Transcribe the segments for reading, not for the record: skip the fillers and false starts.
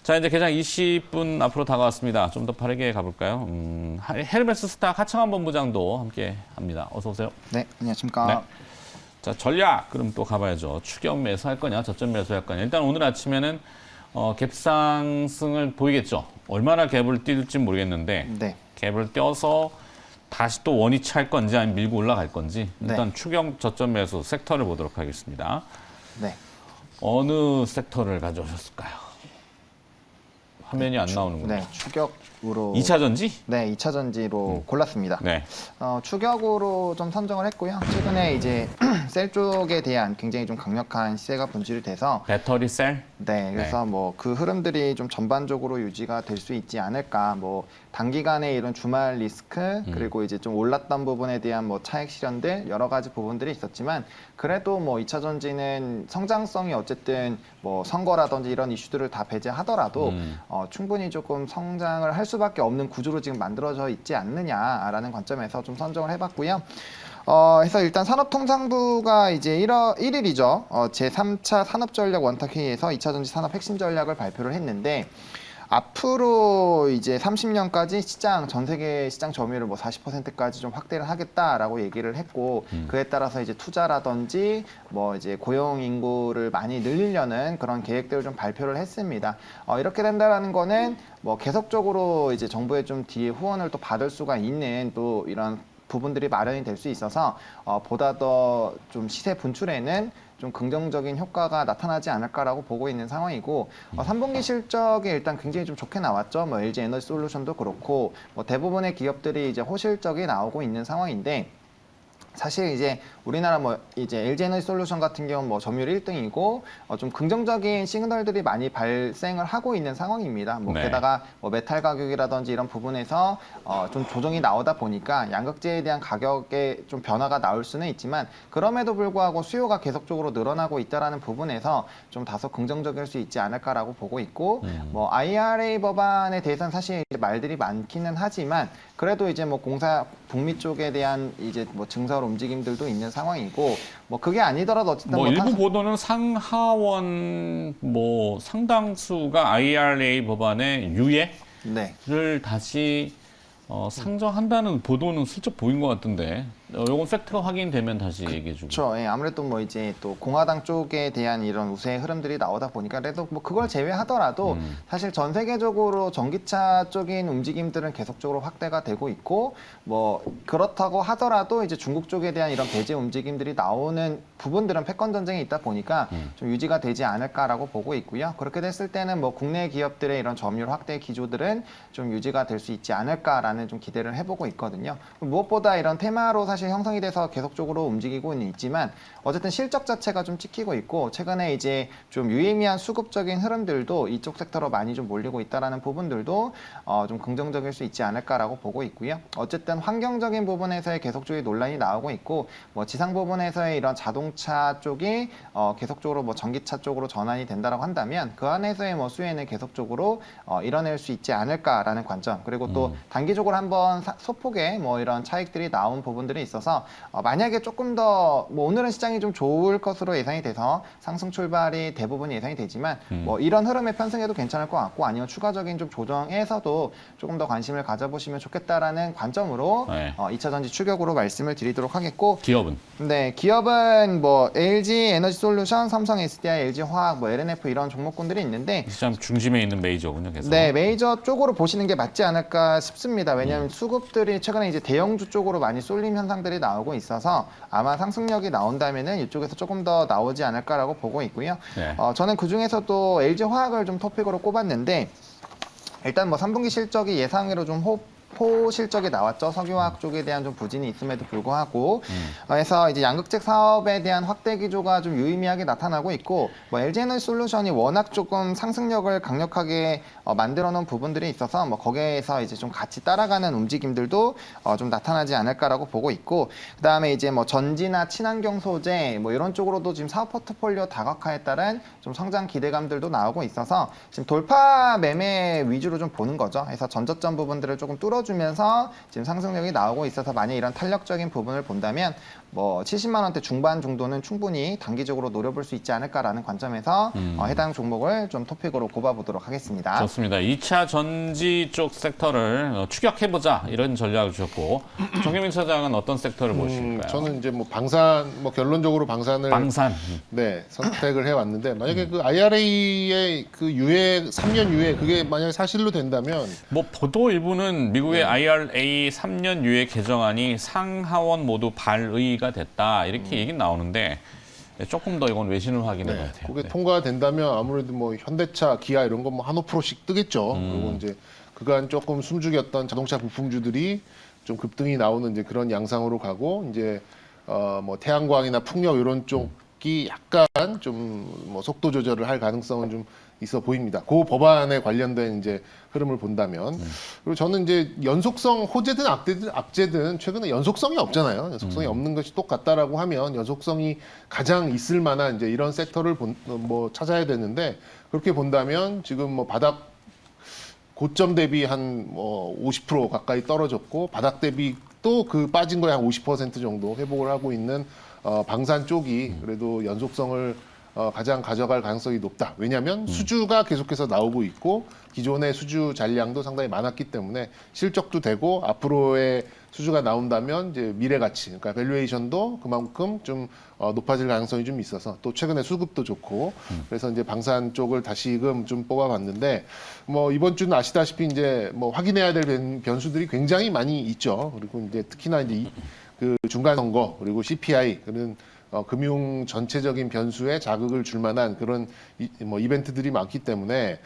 자, 이제 개장 20분 앞으로 다가왔습니다. 좀 더 빠르게 가볼까요? 헤르메스 스탁 하창환 본부장도 함께 합니다. 어서 오세요. 네, 안녕하십니까. 네. 자, 전략 그럼 또 가봐야죠. 추격 매수할 거냐, 저점 매수할 거냐. 일단 오늘 아침에는 갭 상승을 보이겠죠. 얼마나 갭을 띄울지 모르겠는데 네. 갭을 떼어서 다시 또 원위치 할 건지 아니면 밀고 올라갈 건지 일단 네. 추격 저점 매수 섹터를 보도록 하겠습니다. 네. 어느 섹터를 가져오셨을까요? 화면이 안 나오는군요. 네, 추격으로 2차 전지? 네, 2차 전지로 골랐습니다. 네. 추격으로 좀 선정을 했고요. 최근에 이제 셀 쪽에 대한 굉장히 좀 강력한 시세가 분출이 돼서 배터리 셀? 네, 그래서 뭐 그 흐름들이 좀 전반적으로 유지가 될 수 있지 않을까. 뭐 단기간에 이런 주말 리스크 그리고 이제 좀 올랐던 부분에 대한 뭐 차익 실현들 여러 가지 부분들이 있었지만 그래도 뭐 2차 전지는 성장성이 어쨌든 뭐 선거라든지 이런 이슈들을 다 배제하더라도 충분히 조금 성장을 할 수밖에 없는 구조로 지금 만들어져 있지 않느냐라는 관점에서 좀 선정을 해봤고요. 해서 일단 산업통상부가 이제 1일이죠. 제3차 산업전략 원탁회의에서 2차 전지 산업 핵심 전략을 발표를 했는데 앞으로 이제 30년까지 전 세계 시장 점유율을 뭐 40%까지 좀 확대를 하겠다라고 얘기를 했고 그에 따라서 이제 투자라든지 뭐 이제 고용 인구를 많이 늘리려는 그런 계획들을 좀 발표를 했습니다. 이렇게 된다라는 거는 뭐 계속적으로 이제 정부의 좀 뒤에 후원을 또 받을 수가 있는 또 이런 부분들이 마련이 될 수 있어서 보다 더 좀 시세 분출에는 좀 긍정적인 효과가 나타나지 않을까라고 보고 있는 상황이고 3분기 실적이 일단 굉장히 좀 좋게 나왔죠. 뭐 LG 에너지 솔루션도 그렇고 뭐 대부분의 기업들이 이제 호실적이 나오고 있는 상황인데 사실 이제 우리나라 뭐 이제 LG 에너지 솔루션 같은 경우는 뭐 점유율 1등이고 좀 긍정적인 시그널들이 많이 발생을 하고 있는 상황입니다. 뭐 네. 게다가 뭐 메탈 가격이라든지 이런 부분에서 좀 조정이 나오다 보니까 양극재에 대한 가격에 좀 변화가 나올 수는 있지만 그럼에도 불구하고 수요가 계속적으로 늘어나고 있다라는 부분에서 좀 다소 긍정적일 수 있지 않을까라고 보고 있고 뭐 IRA 법안에 대해서는 사실 말들이 많기는 하지만 그래도 이제 뭐 공사 북미 쪽에 대한 이제 뭐 증설 움직임들도 있는 상황이고 뭐 그게 아니더라도 어쨌든 뭐 일부 보도는 상하원 뭐 상당수가 IRA 법안의 유예를 네. 다시 상정한다는 보도는 슬쩍 보인 것 같은데 요건 팩트가 확인되면 다시 얘기해주고. 그렇죠. 예, 아무래도 뭐 이제 또 공화당 쪽에 대한 이런 우세 흐름들이 나오다 보니까 그래도 뭐 그걸 제외하더라도 사실 전 세계적으로 전기차 쪽인 움직임들은 계속적으로 확대가 되고 있고 뭐 그렇다고 하더라도 이제 중국 쪽에 대한 이런 배제 움직임들이 나오는 부분들은 패권 전쟁이 있다 보니까 좀 유지가 되지 않을까라고 보고 있고요. 그렇게 됐을 때는 뭐 국내 기업들의 이런 점유율 확대 기조들은 좀 유지가 될 수 있지 않을까라는 좀 기대를 해보고 있거든요. 무엇보다 이런 테마로 사실 형성이 돼서 계속적으로 움직이고는 있지만 어쨌든 실적 자체가 좀 찍히고 있고 최근에 이제 좀 유의미한 수급적인 흐름들도 이쪽 섹터로 많이 좀 몰리고 있다라는 부분들도 좀 긍정적일 수 있지 않을까라고 보고 있고요. 어쨌든 환경적인 부분에서의 계속적인 논란이 나오고 있고 뭐 지상 부분에서의 이런 자동차 쪽이 계속적으로 뭐 전기차 쪽으로 전환이 된다라고 한다면 그 안에서의 뭐 수혜는 계속적으로 이뤄낼 수 있지 않을까라는 관점 그리고 또 단기적으로 한번 소폭의 뭐 이런 차익들이 나온 부분들이 있어서 만약에 조금 더 뭐 오늘은 시장이 좀 좋을 것으로 예상이 돼서 상승 출발이 대부분 예상이 되지만 뭐 이런 흐름의 편승에도 괜찮을 것 같고 아니면 추가적인 좀 조정에서도 조금 더 관심을 가져보시면 좋겠다라는 관점으로 네. 2차 전지 추격으로 말씀을 드리도록 하겠고 기업은? 네, 기업은 뭐 LG 에너지 솔루션, 삼성 SDI, LG 화학, 뭐 LNF 이런 종목군들이 있는데 시장 중심에 있는 메이저군요, 계속. 네, 메이저 쪽으로 보시는 게 맞지 않을까 싶습니다. 왜냐하면 수급들이 최근에 이제 대형주 쪽으로 많이 쏠림 현상들이 나오고 있어서 아마 상승력이 나온다면은 이쪽에서 조금 더 나오지 않을까라고 보고 있고요. 네. 저는 그 중에서도 LG 화학을 좀 토픽으로 꼽았는데 일단 뭐 3분기 실적이 예상외로 좀 실적이 나왔죠. 석유화학 쪽에 대한 좀 부진이 있음에도 불구하고 그래서 이제 양극재 사업에 대한 확대 기조가 좀 유의미하게 나타나고 있고 뭐 LG에너지 솔루션이 워낙 조금 상승력을 강력하게 만들어 놓은 부분들이 있어서 뭐 거기에서 이제 좀 같이 따라가는 움직임들도 좀 나타나지 않을까라고 보고 있고 그다음에 이제 뭐 전지나 친환경 소재 뭐 이런 쪽으로도 지금 사업 포트폴리오 다각화에 따른 좀 성장 기대감들도 나오고 있어서 지금 돌파 매매 위주로 좀 보는 거죠. 그래서 전저점 부분들을 조금 뚫어 풀어주면서 지금 상승력이 나오고 있어서 만약 이런 탄력적인 부분을 본다면 뭐 70만 원대 중반 정도는 충분히 단기적으로 노려볼 수 있지 않을까라는 관점에서 해당 종목을 좀 토픽으로 꼽아보도록 하겠습니다. 좋습니다. 2차 전지 쪽 섹터를 추격해보자 이런 전략을 주셨고 정경민 차장은 어떤 섹터를 보실까요? 저는 이제 뭐 방산, 뭐 결론적으로 방산을 방산. 네, 선택을 해왔는데 만약에 그 IRA의 그 유예 3년 유예 그게 만약에 사실로 된다면 뭐 보도 일부는 미국의 IRA 3년 유예 개정안이 상하원 모두 발의가 됐다 이렇게 얘기 나오는데 조금 더 이건 외신을 확인해 봐야 돼요. 그게 통과된다면 아무래도 뭐 현대차, 기아 이런 거 뭐 한 5%씩 뜨겠죠. 그리고 이제 그간 조금 숨죽였던 자동차 부품주들이 좀 급등이 나오는 이제 그런 양상으로 가고 이제 뭐 태양광이나 풍력 이런 쪽이 약간 좀 뭐 속도 조절을 할 가능성은 좀 있어 보입니다. 그 법안에 관련된 이제 흐름을 본다면 그리고 저는 이제 연속성 호재든 악재든 최근에 연속성이 없잖아요. 연속성이 없는 것이 똑같다라고 하면 연속성이 가장 있을 만한 이제 이런 섹터를 뭐 찾아야 되는데 그렇게 본다면 지금 뭐 바닥 고점 대비 한 뭐 50% 가까이 떨어졌고 바닥 대비 또 그 빠진 거에 한 50% 정도 회복을 하고 있는 방산 쪽이 그래도 연속성을 가장 가져갈 가능성이 높다. 왜냐하면 수주가 계속해서 나오고 있고 기존의 수주 잔량도 상당히 많았기 때문에 실적도 되고 앞으로의 수주가 나온다면 이제 미래 가치, 그러니까 밸류에이션도 그만큼 좀 높아질 가능성이 좀 있어서 또 최근에 수급도 좋고 그래서 이제 방산 쪽을 다시금 좀 뽑아봤는데 뭐 이번 주는 아시다시피 이제 뭐 확인해야 될 변수들이 굉장히 많이 있죠. 그리고 이제 특히나 이제 그 중간 선거 그리고 CPI 그런 금융 전체적인 변수에 자극을 줄 만한 그런 뭐 이벤트들이 많기 때문에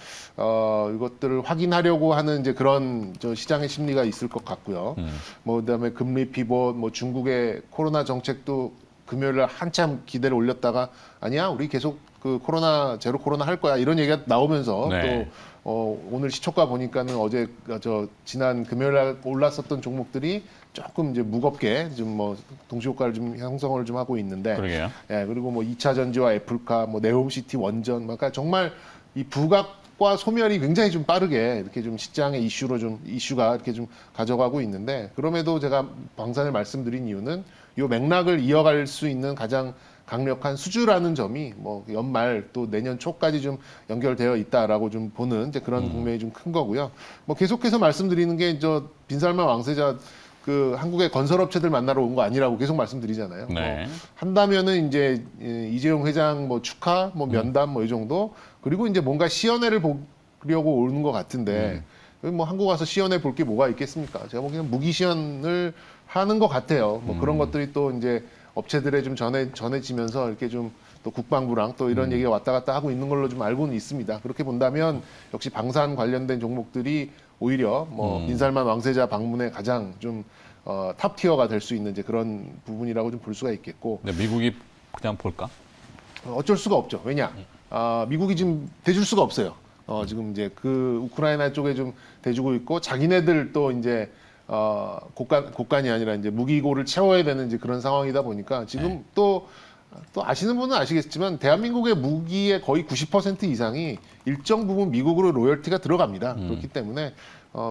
이것들을 확인하려고 하는 이제 그런 시장의 심리가 있을 것 같고요. 뭐 그다음에 금리 피봇, 뭐 중국의 코로나 정책도 금요일에 한참 기대를 올렸다가 아니야 우리 계속 그 코로나 제로 코로나 할 거야 이런 얘기가 나오면서 네. 또 오늘 시초가 보니까는 어제 지난 금요일에 올랐었던 종목들이 조금 이제 무겁게 좀 뭐 동시 효과를 좀 형성을 좀 하고 있는데 그러게요. 예, 그리고 뭐 2차 전지와 애플카, 뭐 네옴시티 원전, 그러니까 정말 이 부각과 소멸이 굉장히 좀 빠르게 이렇게 좀 시장의 이슈가 이렇게 좀 가져가고 있는데 그럼에도 제가 방산을 말씀드린 이유는 이 맥락을 이어갈 수 있는 가장 강력한 수주라는 점이 뭐 연말 또 내년 초까지 좀 연결되어 있다라고 좀 보는 이제 그런 국면이 좀 큰 거고요. 뭐 계속해서 말씀드리는 게 빈살만 왕세자 그 한국의 건설업체들 만나러 온 거 아니라고 계속 말씀드리잖아요. 네. 한다면은 이제 이재용 회장 뭐 축하, 뭐 면담 뭐 이 정도 그리고 이제 뭔가 시연회를 보려고 오는 것 같은데 뭐 한국 와서 시연회 볼 게 뭐가 있겠습니까? 제가 보기에는 무기 시연을 하는 것 같아요. 뭐 그런 것들이 또 이제 업체들에 좀 전해지면서 이렇게 좀 또 국방부랑 또 이런 얘기가 왔다 갔다 하고 있는 걸로 좀 알고는 있습니다. 그렇게 본다면 역시 방산 관련된 종목들이 오히려 뭐 빈살만 왕세자 방문에 가장 좀 탑 티어가 될 수 있는 이제 그런 부분이라고 좀 볼 수가 있겠고. 근데 미국이 그냥 볼까? 어쩔 수가 없죠. 왜냐? 미국이 지금 대줄 수가 없어요. 지금 이제 그 우크라이나 쪽에 좀 대주고 있고 자기네들 또 이제 곡간이 아니라 이제 무기고를 채워야 되는 이제 그런 상황이다 보니까 지금 또 아시는 분은 아시겠지만 대한민국의 무기의 거의 90% 이상이 일정 부분 미국으로 로열티가 들어갑니다. 그렇기 때문에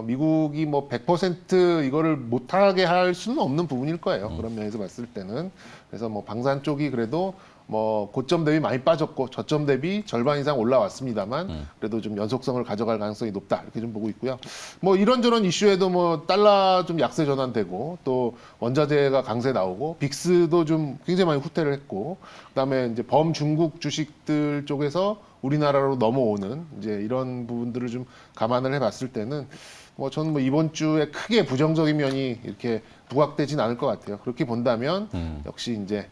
미국이 뭐 100% 이거를 못하게 할 수는 없는 부분일 거예요. 그런 면에서 봤을 때는. 그래서 뭐 방산 쪽이 그래도 뭐 고점 대비 많이 빠졌고 저점 대비 절반 이상 올라왔습니다만 그래도 좀 연속성을 가져갈 가능성이 높다 이렇게 좀 보고 있고요. 뭐 이런저런 이슈에도 뭐 달러 좀 약세 전환되고 또 원자재가 강세 나오고 빅스도 좀 굉장히 많이 후퇴를 했고 그다음에 이제 범중국 주식들 쪽에서 우리나라로 넘어오는 이제 이런 부분들을 좀 감안을 해봤을 때는 뭐 저는 뭐 이번 주에 크게 부정적인 면이 이렇게 부각되진 않을 것 같아요. 그렇게 본다면 역시 이제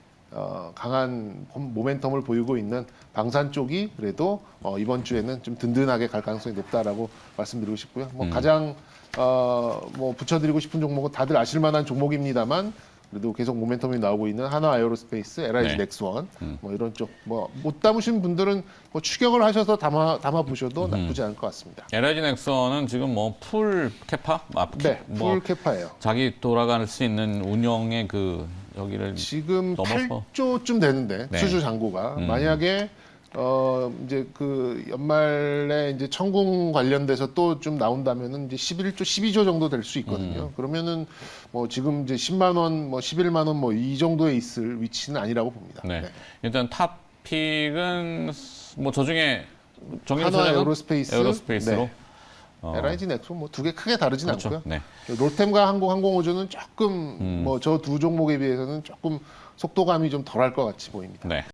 강한 모멘텀을 보이고 있는 방산 쪽이 그래도 이번 주에는 좀 든든하게 갈 가능성이 높다라고 말씀드리고 싶고요. 뭐 가장 뭐 붙여드리고 싶은 종목은 다들 아실 만한 종목입니다만 그래도 계속 모멘텀이 나오고 있는 한화 에어로스페이스, LIG 네. 넥스원 뭐 이런 쪽 뭐 못 담으신 분들은 뭐 추격을 하셔서 담아 보셔도 나쁘지 않을 것 같습니다. LIG 넥슨은 지금 뭐 풀 캐파? 네, 뭐 풀 캐파예요. 자기 돌아갈 수 있는 운영의 그 여기를 지금 넘어서? 8조쯤 되는데 네. 수주 잔고가 만약에 이제 그 연말에 이제 천궁 관련돼서 또 좀 나온다면은 이제 11조, 12조 정도 될 수 있거든요. 그러면은 뭐 지금 이제 10만 원, 뭐 11만 원 뭐 이 정도에 있을 위치는 아니라고 봅니다. 네. 일단 탑픽은 뭐 저 중에 정현 한화 소장은 에어로스페이스로 네. LIG 넥슨 뭐 두 개 크게 다르진 그렇죠. 않고요. 네. 롯템과 항공우주는 조금 뭐 저 두 종목에 비해서는 조금 속도감이 좀 덜할 것 같이 보입니다. 네.